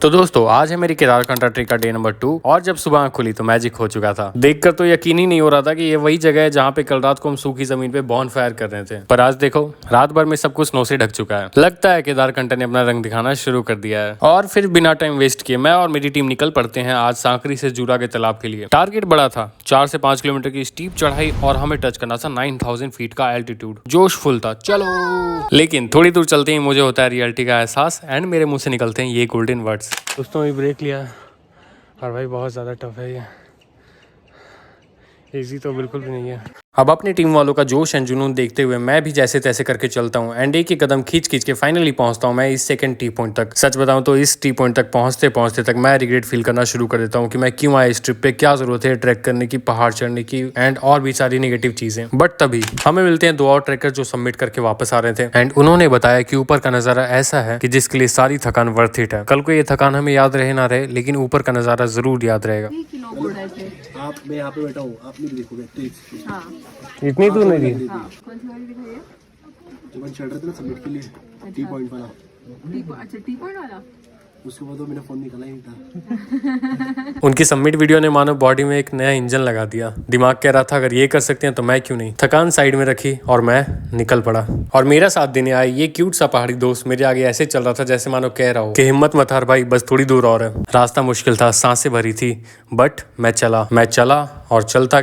तो दोस्तों आज है मेरी केदारकंठा ट्रिप का डे नंबर 2 और जब सुबह आँख खुली तो मैजिक हो चुका था। देखकर तो यकीन ही नहीं हो रहा था कि ये वही जगह है जहाँ पे कल रात को हम सूखी जमीन पे बॉन फायर कर रहे थे। पर आज देखो रात भर में सब कुछ स्नो से ढक चुका है। लगता है केदारकंठा ने अपना रंग दिखाना शुरू कर दिया है। और फिर बिना टाइम वेस्ट किए मैं और मेरी टीम निकल पड़ते हैं आज सांकरी से जूरा के तालाब के लिए। टारगेट बड़ा था, 4 से 5 किलोमीटर की स्टीप चढ़ाई और हमें टच करना था 9000 फीट का एल्टीट्यूड। जोश फुल था, चलो। लेकिन थोड़ी दूर चलते ही मुझे होता है रियलिटी का एहसास एंड मेरे मुंह से निकलते हैं ये गोल्डन वर्ड्स। दोस्तों ये ब्रेक लिया और भाई बहुत ज़्यादा टफ है ये, इजी तो बिल्कुल भी नहीं है। अब अपनी टीम वालों का जोश एंड जुनून देखते हुए मैं भी जैसे तैसे करके चलता हूँ एंड एक ही कदम खींच के फाइनली पहुंचता हूँ मैं इस सेकंड टी पॉइंट तक। सच बताऊं तो इस टी पॉइंट तक पहुंचते तक मैं रिग्रेट फील करना शुरू कर देता हूँ कि मैं क्यों आया इस ट्रिप पे, क्या जरूरत है ट्रैक करने की, पहाड़ चढ़ने की एंड और भी सारी नेगेटिव चीजें। बट तभी हमें मिलते हैं 2 और ट्रैकर जो सबमिट करके वापस आ रहे थे एंड उन्होंने बताया कि ऊपर का नजारा ऐसा है कि जिसके लिए सारी थकान वर्थ इट है। कल को ये थकान हमें याद रहे ना रहे लेकिन ऊपर का नजारा जरूर याद रहेगा। मैं यहाँ पे बैठा हूँ, आप नहीं देखोगे। हाँ। इतनी दूर नहीं दी। हाँ। कौन सी वाली दिखाइए? जब हम चढ़ रहे थे ना सबमिट के लिए, टी पॉइंट वाला। अच्छा टी पॉइंट वाला। उसके बाद तो मेरा फोन निकला ही नहीं था। उनकी सबमिट वीडियो ने मानो बॉडी में एक नया इंजन लगा दिया। दिमाग कह रहा था अगर ये कर सकते हैं तो मैं क्यों नहीं। थकान साइड में रखी और मैं निकल पड़ा। और मेरा साथ देने आए ये क्यूट सा पहाड़ी दोस्त मेरे आगे ऐसे चल रहा था जैसे मानो कह रहा हो कि हिम्मत मत हार भाई, बस थोड़ी दूर और है। रास्ता मुश्किल था, सांसें भरी थी, बट मैं चला और चलता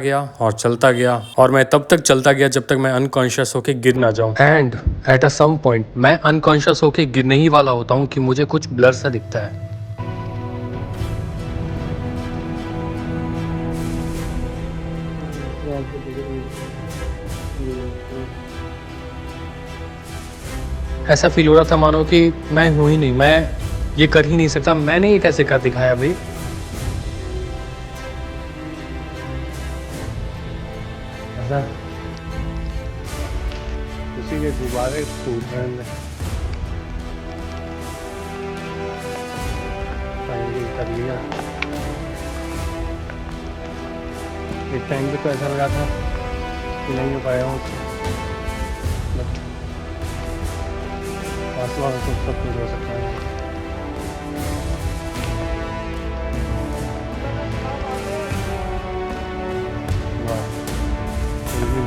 गया और मैं तब तक चलता गया जब तक मैं अनकॉन्शियस होके गिर ना जाऊं। And at a some point मैं अनकॉन्शियस होके गिरने ही वाला होता हूं कि मुझे कुछ ब्लर सा दिखता है। ऐसा फील हो रहा था मानो कि मैं हूं ही नहीं, मैं ये कर ही नहीं सकता। मैंने ये कैसे कर दिखाया भाई। उसी के गुब्बारे टूट रहे हैं। कर लिया। एक टाइम पे तो ऐसा लगा था कि नहीं हो पाया हूँ, आसमान तो सब कुछ हो सकता है।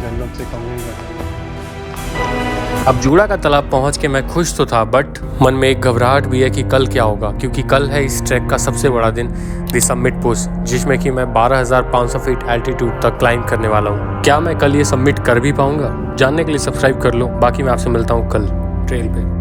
जन्नत से कम नहीं करता। अब जूड़ा का तालाब पहुंच के मैं खुश तो था बट मन में एक घबराहट भी है कि कल क्या होगा, क्योंकि कल है इस ट्रैक का सबसे बड़ा दिन, द समिट पुश, जिसमें कि मैं 12,500 फीट एल्टीट्यूड तक क्लाइंब करने वाला हूं। क्या मैं कल ये सबमिट कर भी पाऊंगा? जानने के लिए सब्सक्राइब कर लो। बाकी मैं आपसे मिलता हूं कल ट्रेल पे।